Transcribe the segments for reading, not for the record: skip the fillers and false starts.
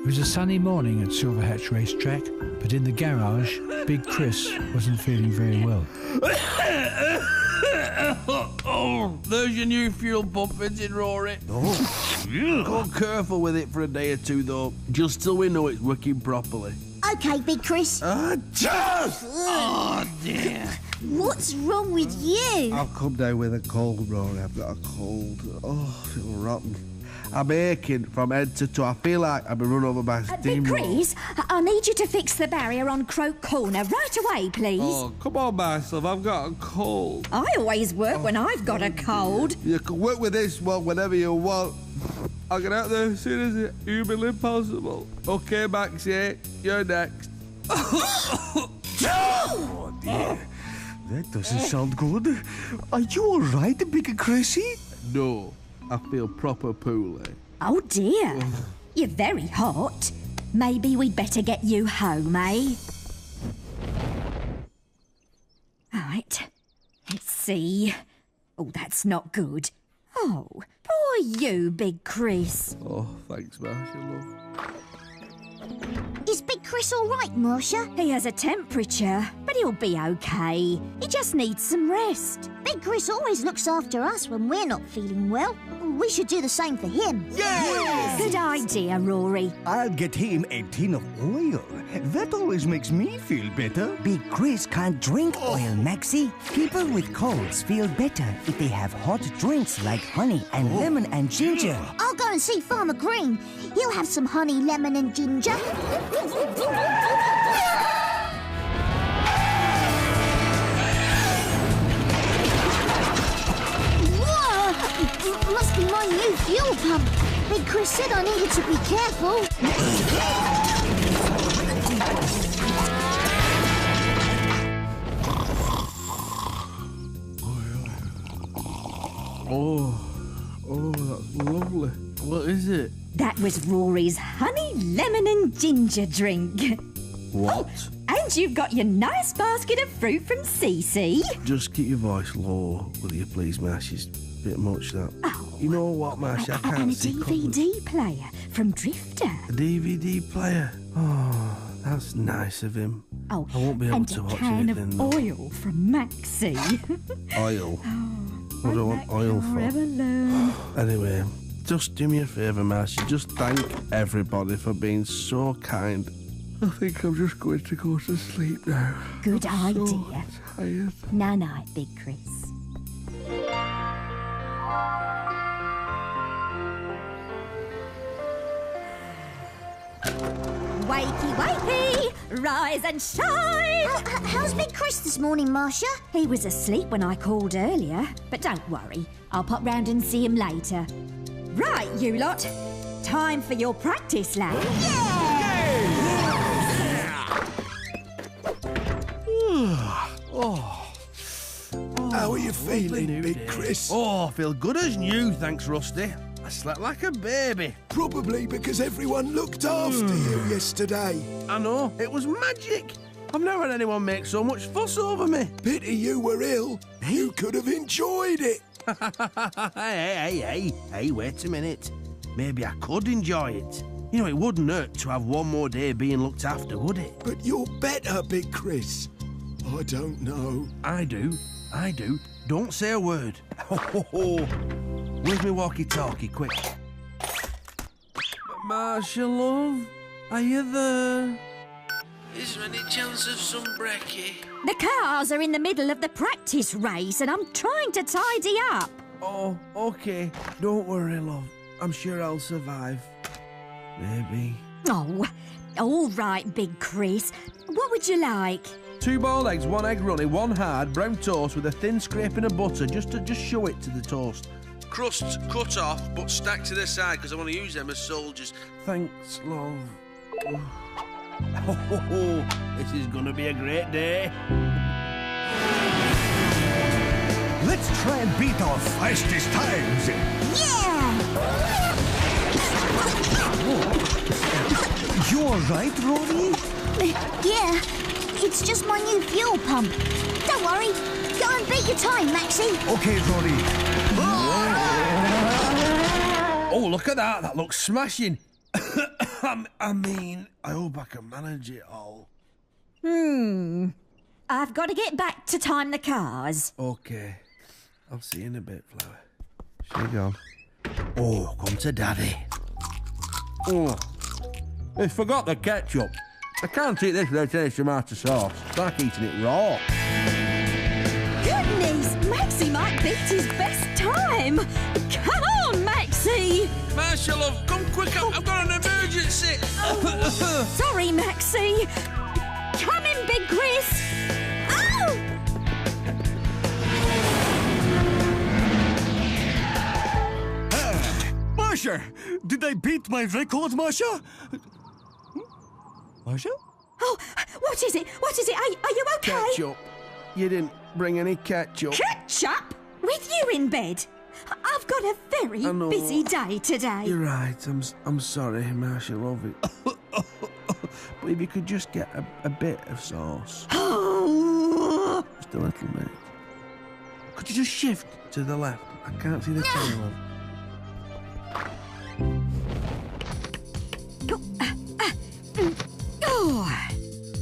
It was a sunny morning at Silverhatch racetrack, but in the garage, Big Chris wasn't feeling very well. Oh, there's your new fuel pump engine, Roary. Go careful with it for a day or two, though, just till we know it's working properly. OK, Big Chris. Oh, dear. What's wrong with you? I've come down with a cold, Rory. I've got a cold. Oh, I feel rotten. I'm aching from head to toe. I feel like I've been run over by a Big steamroller. Chris, I need you to fix the barrier on Croak Corner right away, please. Oh, come on, myself. I've got a cold. I always work when I've got a cold. You can work with this one whenever you want. I'll get out there as soon as it's humanly possible. OK, Maxie, you're next. Oh, dear. That doesn't sound good. Are you all right, Big Chrissy? No, I feel proper poorly. Oh, dear. You're very hot. Maybe we'd better get you home, eh? Right. Let's see. Oh, that's not good. Oh, poor you, Big Chris. Oh, thanks, Marcia, love. Is Big Chris all right, Marcia? He has a temperature, but he'll be okay. He just needs some rest. Big Chris always looks after us when we're not feeling well. We should do the same for him. Yes! Good idea, Roary. I'll get him a tin of oil. That always makes me feel better. Big Chris can't drink oil, Maxie. People with colds feel better if they have hot drinks like honey and lemon and ginger. I'll go and see Farmer Green. He'll have some honey, lemon and ginger. Whoa! Must be my new fuel pump. Big Chris said I needed to be careful. Oh, that's lovely. What is it? That was Roary's honey, lemon and ginger drink. What? And you've got your nice basket of fruit from Cece. Just keep your voice low, will you please, Mash? It's a bit much, that. Oh. You know what, Mash? I can't And a see DVD player from Drifter. A DVD player? Oh, that's nice of him. Oh, I won't be able and to a watch can anything, of though. oil from Maxi. Oil? What do I want oil for? Ever learn? Anyway, just do me a favour, Marcia. Just thank everybody for being so kind. I think I'm just going to go to sleep now. Good I'm idea. so tired. Night-night, Big Chris. Wakey, wakey! Rise and shine! How's Big Chris this morning, Marcia? He was asleep when I called earlier, but don't worry. I'll pop round and see him later. Right, you lot. Time for your practice lap. How are you feeling, Big Chris? Oh, I feel good as new, thanks, Rusty. I slept like a baby. Probably because everyone looked after you yesterday. I know, it was magic. I've never had anyone make so much fuss over me. Pity you were ill. You could have enjoyed it. Hey, wait a minute. Maybe I could enjoy it. You know, it wouldn't hurt to have one more day being looked after, would it? But you're better, Big Chris. I don't know. I do. Don't say a word. Where's my walkie-talkie, quick? Marcia, love, are you there? Is there any chance of some brekkie? The cars are in the middle of the practice race and I'm trying to tidy up. Oh, OK. Don't worry, love. I'm sure I'll survive. Maybe. Oh, all right, Big Chris. What would you like? 2 boiled eggs, 1 egg runny, 1 hard, brown toast with a thin scraping of butter, just show it to the toast. Crusts cut off, but stacked to the side, because I want to use them as soldiers. Thanks, love. This is going to be a great day. Let's try and beat our fastest times. Yeah! You all right, Rory? Yeah, it's just my new fuel pump. Don't worry. Go and beat your time, Maxie. Okay, Rory. Oh, look at that. That looks smashing. I mean, I hope I can manage it all. I've got to get back to time the cars. OK. I'll see you in a bit, Flower. She gone. Oh, come to Daddy. Oh, I forgot the ketchup. I can't eat this without any tomato sauce. It's like eating it raw. Goodness, Maxi might beat his best time. Come on, Maxi. Marcia, love, come quick. I've got an emergency. Sorry, Maxi. Come in, Big Chris. Oh! Marcia, did I beat my record, Marcia? Marcia? Oh, what is it? What is it? Are you okay? Ketchup. You didn't bring any ketchup. Ketchup? With you in bed? I've got a very busy day today. You're right. I'm sorry, Marcia, love it. But if you could just get a bit of sauce. Just a little bit. Could you just shift to the left? I can't see the tail, love. Oh,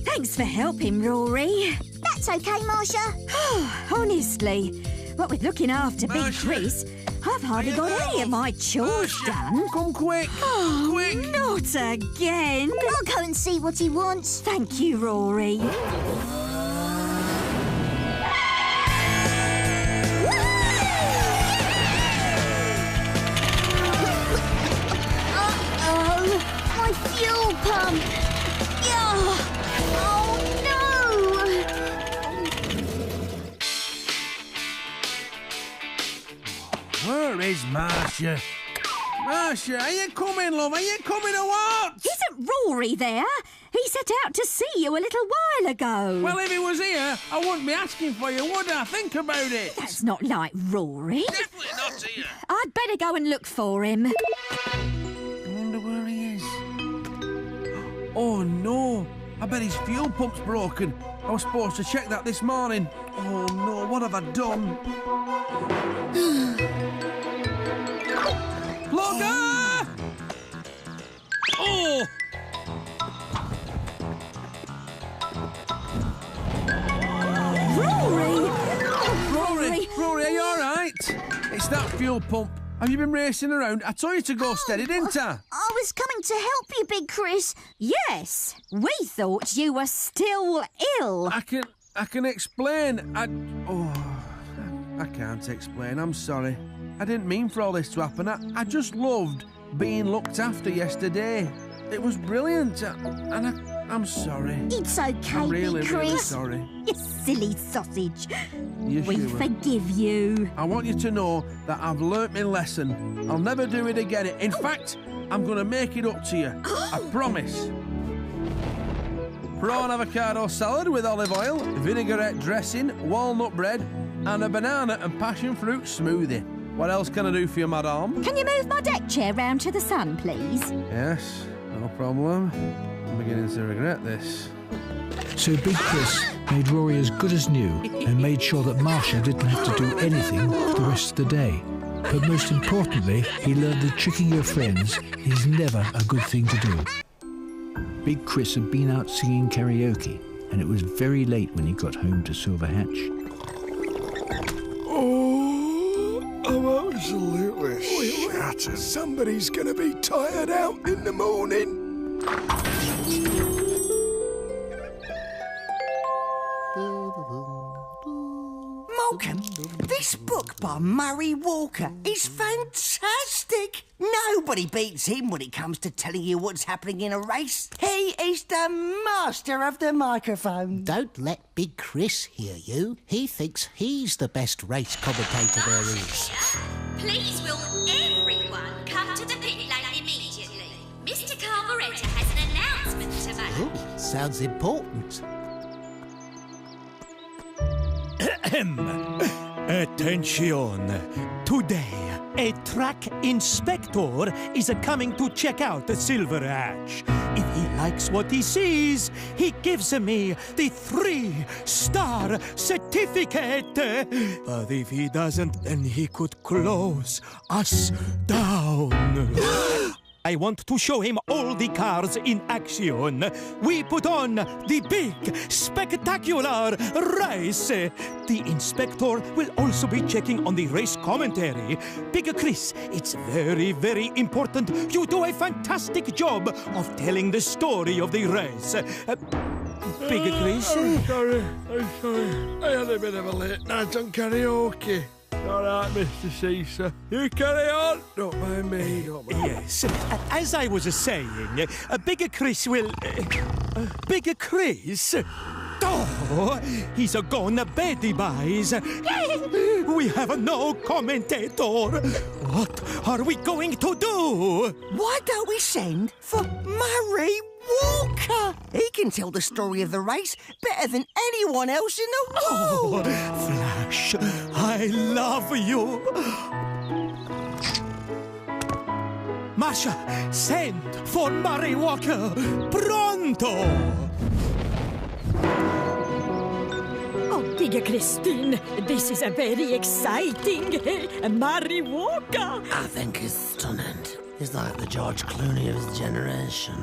thanks for helping, Roary. That's okay, Marcia. Honestly, what with looking after Big Marcia. Chris, I've hardly got any of my chores done. Come quick. Oh, quick. Not again. I'll go and see what he wants. Thank you, Roary. Uh-oh, my fuel pump. Oh, no. Where is Marcia? Marcia, are you coming, love? Are you coming or what? Isn't Roary there? He set out to see you a little while ago. Well, if he was here, I wouldn't be asking for you, would I? Think about it. That's not like Roary. Definitely not here. I'd better go and look for him. I wonder where he is. Oh, no. I bet his fuel pump's broken. I was supposed to check that this morning. Oh, no. What have I done? Plugger! Oh! Roary, are you all right? It's that fuel pump. Have you been racing around? I told you to go steady, didn't I? I was coming to help you, Big Chris. Yes, we thought you were still ill. I can explain. I can't explain. I'm sorry. I didn't mean for all this to happen. I just loved being looked after yesterday. It was brilliant, and I'm sorry. It's okay, I'm really, Big Chris. really sorry. You silly sausage. Yes, We you were. forgive you. I want you to know that I've learnt my lesson. I'll never do it again. In fact, I'm going to make it up to you. I promise. Prawn avocado salad with olive oil, vinaigrette dressing, walnut bread, and a banana and passion fruit smoothie. What else can I do for you, madame? Can you move my deck chair round to the sun, please? Yes, no problem. I'm beginning to regret this. So Big Chris made Roary as good as new and made sure that Marcia didn't have to do anything for the rest of the day. But most importantly, he learned that tricking your friends is never a good thing to do. Big Chris had been out singing karaoke, and it was very late when he got home to Silver Hatch. I'm absolutely shattered. Somebody's gonna be tired out in the morning. Malcolm, this book by Murray Walker is fantastic. Nobody beats him when it comes to telling you what's happening in a race. He is the master of the microphone. Don't let Big Chris hear you. He thinks he's the best race commentator there is. Please will everyone come to the pit lane immediately. Mr Carburettor has an announcement to make. Oh, sounds important. Attention! Today, a track inspector is coming to check out the Silver Hatch. If he likes what he sees, he gives me the 3-star certificate. But if he doesn't, then he could close us down. I want to show him all the cars in action. We put on the big, spectacular race. The inspector will also be checking on the race commentary. Big Chris, it's very, very important you do a fantastic job of telling the story of the race. Big Chris? I'm sorry. I had a bit of a late night on karaoke. All right, Mr. Caesar. You carry on. Don't mind me. Yes. As I was saying, Big Chris will... Big Chris? Oh, he's gone Betty buys. We have no commentator. What are we going to do? Why don't we send for Murray Walker? He can tell the story of the race better than anyone else in the world. Oh, Flash, I love you. Masha, send for Murray Walker. Pronto! Oh, Big Christine, this is a very exciting Murray Walker. I think he's stunning. He's like the George Clooney of his generation.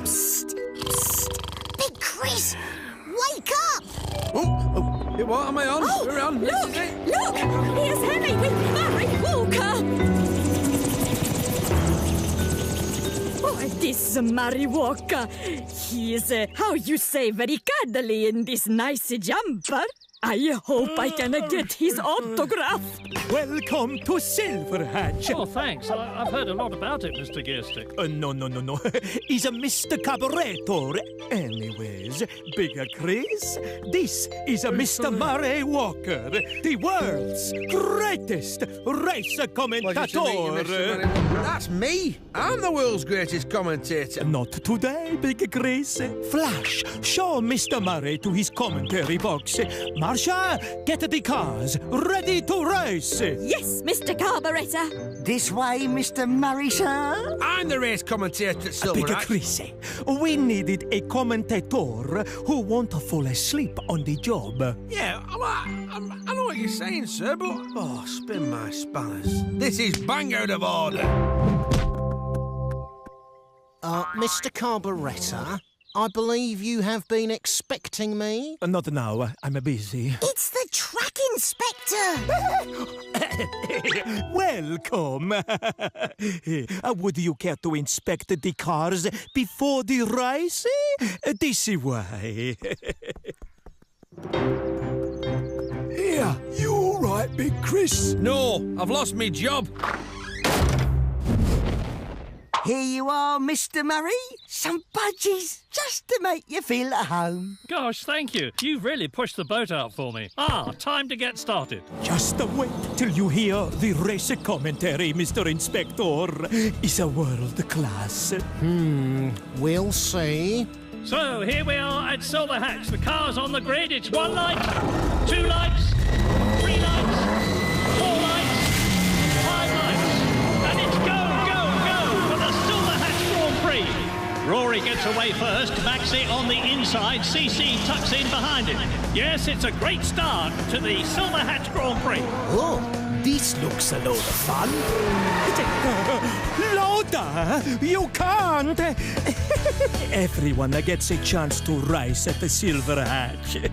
Psst, psst. Big Chris, wake up! Oh, what am I on? Oh, We're on. Look, here's Henry with Murray Walker. Oh, this Murray Walker, he is, how you say, very cuddly in this nice jumper. I hope I can get his autograph. Welcome to Silverhatch. Oh, thanks. I've heard a lot about it, Mr. Gearstick. No. He's a Mr Carburettor. Anyways, Big Chris, this is a Mr Murray Walker, the world's greatest race commentator. That's me. I'm the world's greatest commentator. Not today, Big Chris. Flash, show Mr Murray to his commentary box. Marcia, get the cars ready to race. Yes, Mr Carburettor. This way, Mr Murray, sir. I'm the race commentator at Silverhatch. Big Chris, we needed a commentator who won't fall asleep on the job. Yeah, I know what you're saying, sir, but... Oh, spin my spanners. This is bang out of order. Mr Carburettor, I believe you have been expecting me? Not now, I'm busy. It's the track inspector. Welcome. Would you care to inspect the cars before the race? This way. Here, you all right, Big Chris? No, I've lost my job. Here you are, Mr Murray. Some budgies, just to make you feel at home. Gosh, thank you. You've really pushed the boat out for me. Time to get started. Just wait till you hear the race commentary, Mr. Inspector. It's a world class. We'll see. So, here we are at Silverhatch. The car's on the grid. It's 1 light, 2 lights, 3 lights, 4 lights, 5 lights. And it's go for the Silverhatch Grand Prix. Roary gets away first. Maxi on the inside. CC tucks in behind him. Yes, it's a great start to the Silverhatch Grand Prix. Oh, this looks a load of fun. Loader, you can't. Everyone gets a chance to race at the Silverhatch.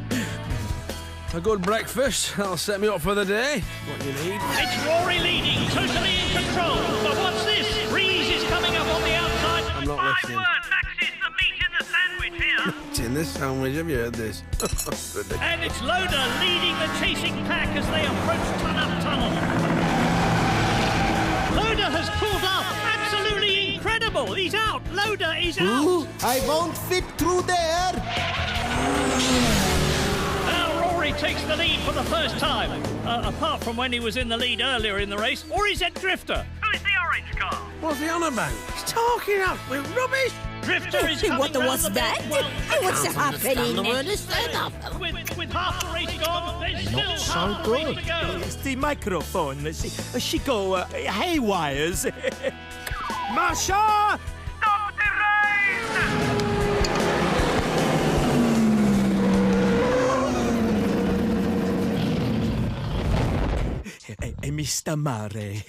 A good breakfast. That'll set me up for the day. What do you need? It's Roary leading, totally in control. But what's this? Breeze is coming up on the outside. I'm not listening. Max's the meat in the sandwich here. It's in this sandwich. Have you heard this? And it's Loader leading the chasing pack as they approach Ton-Up Tunnel. Loader has pulled up. Absolutely incredible. He's out. Loader is out. Ooh, I won't fit through there. Now Roary takes the lead for the first time. Apart from when he was in the lead earlier in the race. Or is it Drifter? Who's the orange car? What's he on about? He's talking up with rubbish. Drifter is coming What's that? What's happening? With half the race gone, there's still Not so half the race good. to go. It's the microphone. She go haywires. Masha! Stop the race! Hey, Mr. Murray,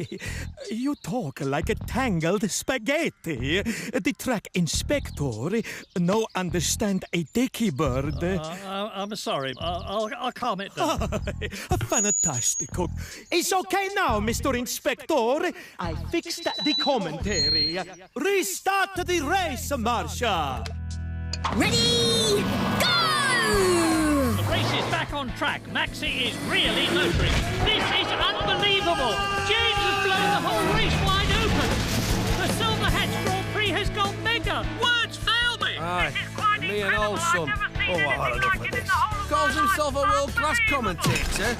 you talk like a tangled spaghetti. The track inspector no understand a dicky bird. I'm sorry. I'll calm it down. Fantastico. It's okay now, Mr. Inspector. I fixed the commentary. Restart the race, Marcia. Ready, go! The race is back on track. Maxi is really motoring. This is unbelievable. James has blown the whole race wide open. The Silver Hatch Grand Prix has gone mega. Words fail me. Aye, me and old son. Oh, I've had enough of this. Calls himself a world-class commentator.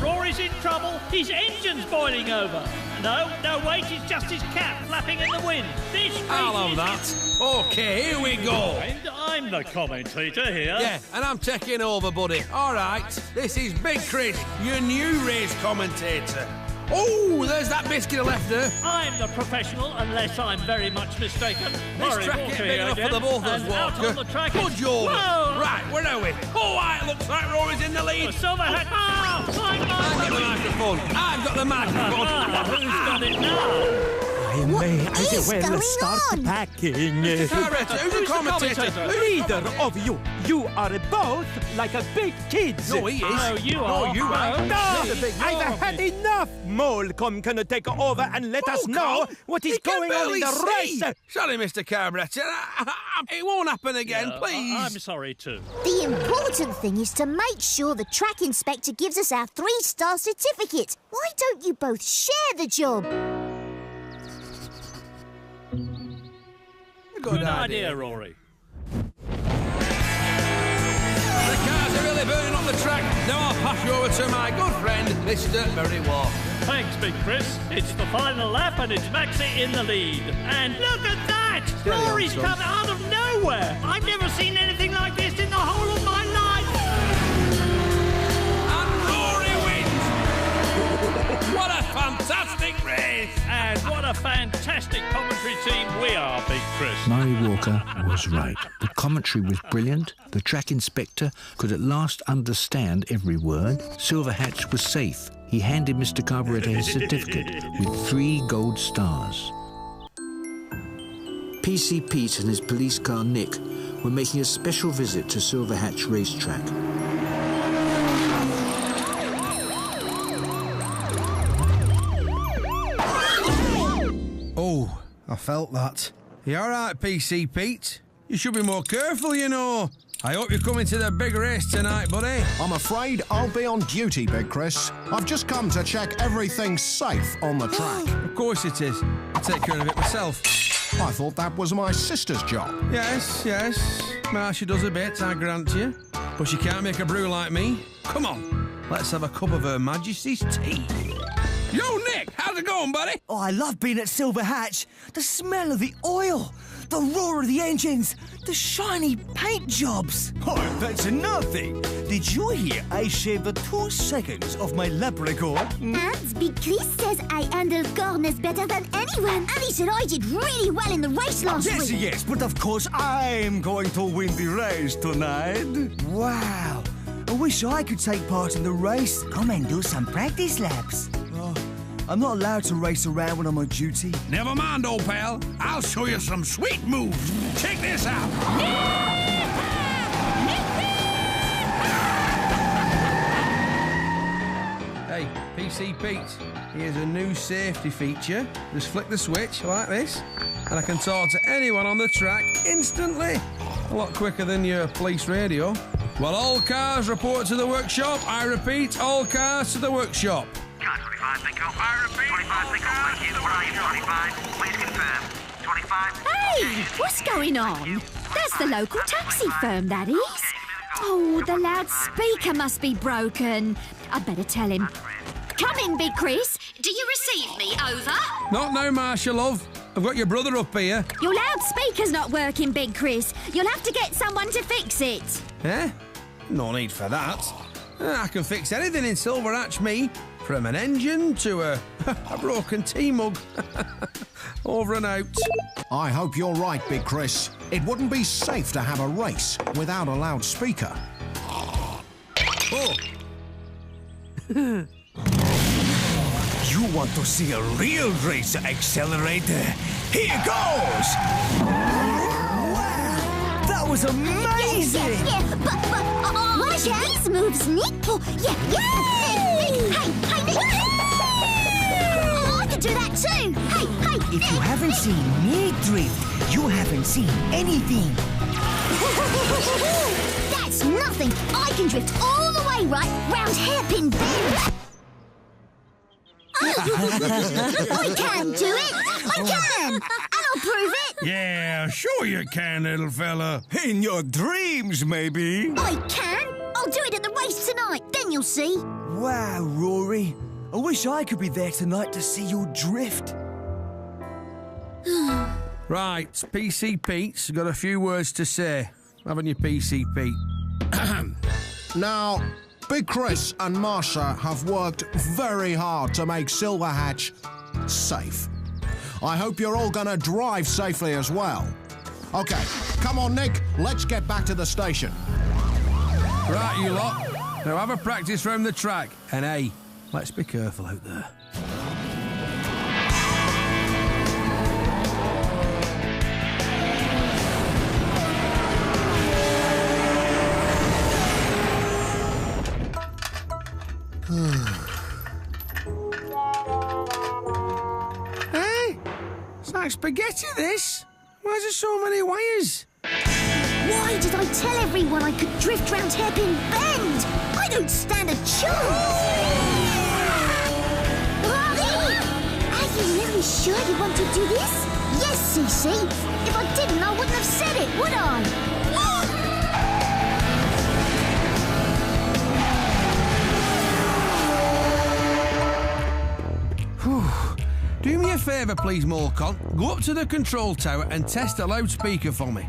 Roary's in trouble. His engine's boiling over. No, wait, it's just his cap flapping in the wind. This race I'll have that. OK, here we go. And I'm the commentator here. Yeah, and I'm taking over, buddy. All right, this is Big Chris, your new race commentator. Oh, there's that biscuit left there. I'm the professional, unless I'm very much mistaken. This track ain't big enough for the both of us, Walker. On the track Good job. Whoa. Right, where are we? Oh, it looks like Rory's in the lead. The Silver Hat. I've got the microphone. I've got the microphone. Who's got it now? I may as well start packing. Mr Carburettor, who's the commentator? Neither of you. You are both like a big kids. No, he is. No, you are. No, you are. No, I've had enough. Molecom can take over and let us know what is going on in the race. Sorry, Mr Carburettor. It won't happen again, please. I'm sorry too. The important thing is to make sure the track inspector gives us our 3-star certificate. Why don't you both share the job? Good idea, Roary. The cars are really burning up the track. Now I'll pass you over to my good friend, Mr Carburettor. Thanks, Big Chris. It's the final lap and it's Maxi in the lead. And look at that! Roary's come out of nowhere. I've never seen anything like this in the whole of my life. And Roary wins! What a fantastic race! And what a fantastic commentary team we are, Big Chris. Murray Walker was right. The commentary was brilliant. The track inspector could at last understand every word. Silver Hatch was safe. He handed Mr Carburettor his certificate with 3 gold stars. PC Pete and his police car Nick were making a special visit to Silver Hatch racetrack. Oh, I felt that. You all right, PC Pete? You should be more careful, you know. I hope you're coming to the big race tonight, buddy. I'm afraid I'll be on duty, Big Chris. I've just come to check everything's safe on the track. Of course it is. I'll take care of it myself. I thought that was my sister's job. Yes. Marcia does a bit, I grant you. But she can't make a brew like me. Come on, let's have a cup of Her Majesty's tea. Yo, Nick, how's it going, buddy? Oh, I love being at Silver Hatch. The smell of the oil, the roar of the engines, the shiny paint jobs. Oh, that's nothing. Did you hear I shaved 2 seconds of my lap record? And Big Chris says I handle corners better than anyone. And he said I did really well in the race last week. Yes, but of course I'm going to win the race tonight. Wow. I wish I could take part in the race. Come and do some practice laps. Oh, I'm not allowed to race around when I'm on duty. Never mind, old pal. I'll show you some sweet moves. Check this out. Hey, PC Pete, here's a new safety feature. Just flick the switch like this, and I can talk to anyone on the track instantly. A lot quicker than your police radio. Well, all cars report to the workshop. I repeat, all cars to the workshop. Car 25, pick up. I repeat. 25, pick up. Thank you. Where are you? 25. Please confirm. 25. Hey, what's going on? That's the local taxi firm, that is. Oh, the loudspeaker must be broken. I'd better tell him. Come in, Big Chris. Do you receive me? Over. Not now, Marcia, love. I've got your brother up here. Your loudspeaker's not working, Big Chris. You'll have to get someone to fix it. Eh? No need for that. I can fix anything in Silver Hatch, me. From an engine to a broken tea mug. Over and out. I hope you're right, Big Chris. It wouldn't be safe to have a race without a loudspeaker. Oh. You want to see a real racer accelerator? Here goes! Wow! That was amazing! Yeah, but watch these moves, Nick. Oh, yeah. Nick, hey, Nick. Oh, I can do that too. Hey, If Nick. you haven't seen me drift, you haven't seen anything. That's nothing. I can drift all the way right round Hairpin Bend. I can do it. I can. And I'll prove it. Yeah, sure you can, little fella. In your dreams, maybe. I can. I'll do it at the race tonight. Then you'll see. Wow, Roary. I wish I could be there tonight to see you drift. Right, PC Pete's got a few words to say. Haven't you, PC Pete? Now, Big Chris and Marsha have worked very hard to make Silverhatch safe. I hope you're all going to drive safely as well. OK, come on, Nick. Let's get back to the station. Right, you lot. Now have a practice round the track. And hey, let's be careful out there. Hey, it's like spaghetti, this. Why is there so many wires? Why did I tell everyone I could drift round Hairpin Bend? I don't stand a chance. Roary! Are you really sure you want to do this? Yes, Cece. If I didn't, I wouldn't have said it, would I? Do me a favour, please, Morcon. Go up to the control tower and test a loudspeaker for me.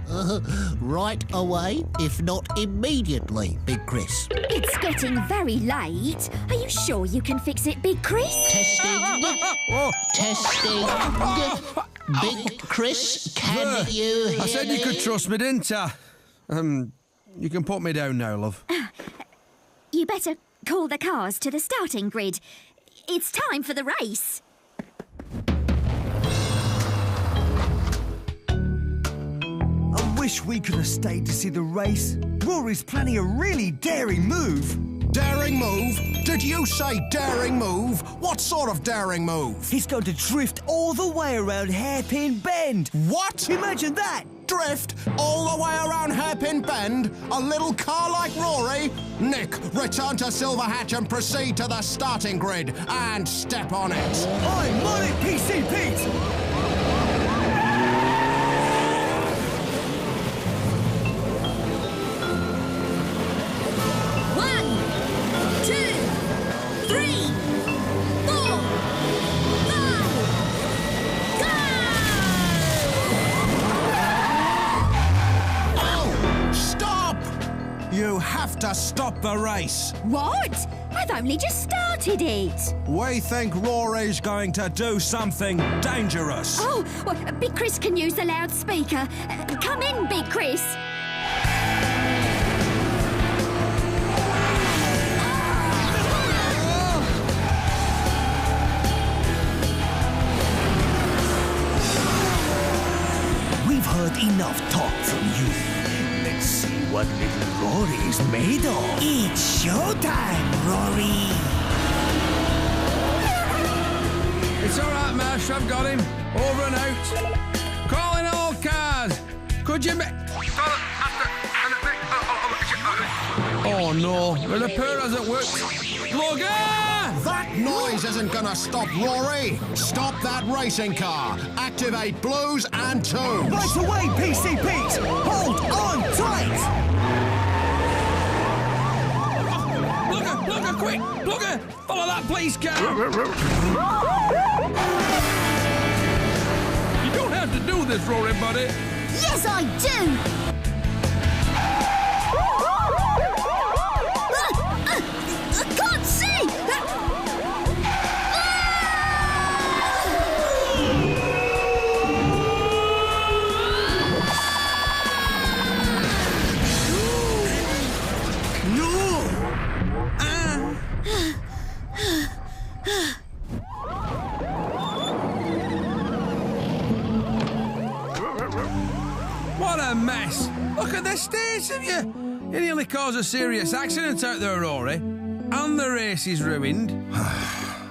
Right away, if not immediately, Big Chris. It's getting very late. Are you sure you can fix it, Big Chris? Testing. Testing. Big Chris, can you hear I said you could trust me, didn't I? You can put me down now, love. You better call the cars to the starting grid. It's time for the race. I wish we could have stayed to see the race. Roary's planning a really daring move. Daring move? Did you say daring move? What sort of daring move? He's going to drift all the way around Hairpin Bend. What? Imagine that. Drift all the way around Hairpin Bend? A little car like Roary? Nick, return to Silverhatch and proceed to the starting grid and step on it. I'm on it, PC Pete. You have to stop the race. What? I've only just started it. We think Roary's going to do something dangerous. Oh, well, Big Chris can use the loudspeaker. Come in, Big Chris. We've heard enough talk from you. Let's see what little Roary is made of. It's showtime, Roary. It's all right, Marsh. I've got him. Over and out. Calling all cars. Could you Oh, no. The repair hasn't worked. Lugger! That noise isn't going to stop Roary. Stop that racing car. Activate blues and twos. Right away, PC Pete. Hold on tight. Lugger, quick! Lugger! Follow that police car! You don't have to do this, Roary, buddy. Yes, I do. I can't see. a mess. Look at the state of you. You nearly caused a serious accident out there, Roary. And the race is ruined.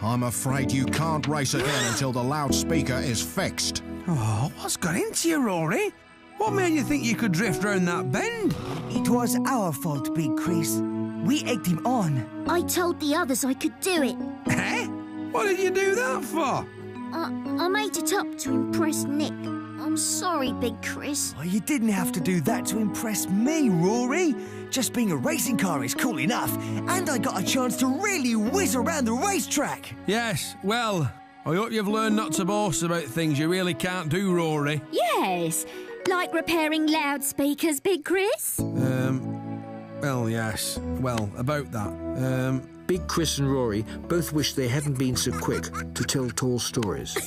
I'm afraid you can't race again until the loudspeaker is fixed. Oh, what's got into you, Roary? What made you think you could drift round that bend? It was our fault, Big Chris. We egged him on. I told the others I could do it. Eh? What did you do that for? I made it up to impress Nick. I'm sorry, Big Chris. Oh, you didn't have to do that to impress me, Roary. Just being a racing car is cool enough, and I got a chance to really whiz around the racetrack. Yes, well, I hope you've learned not to boast about things you really can't do, Roary. Yes, like repairing loudspeakers, Big Chris. Well, yes. Well, about that. Big Chris and Roary both wish they hadn't been so quick to tell tall stories.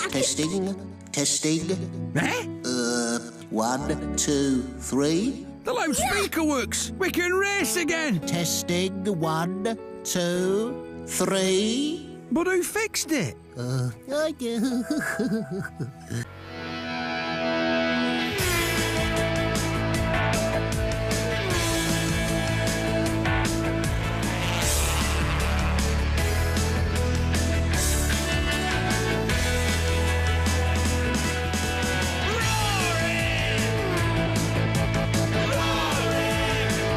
Testing. Eh? 1, 2, 3. The loudspeaker works. We can race again. Testing. 1, 2, 3. But who fixed it? I do.